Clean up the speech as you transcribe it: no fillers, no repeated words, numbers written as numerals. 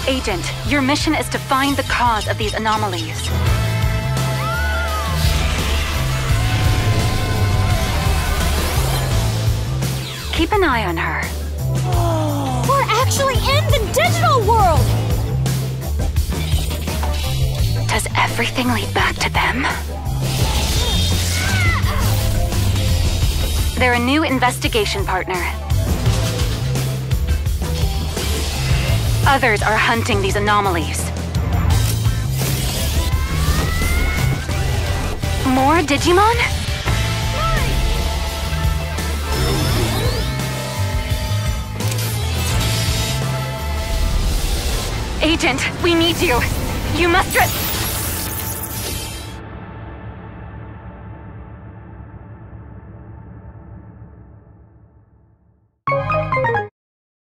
Agent, your mission is to find the cause of these anomalies. Keep an eye on her. We're actually in the digital world! Does everything lead back to them? They're a new investigation partner. Others are hunting these anomalies. More Digimon? Agent, we need you. You must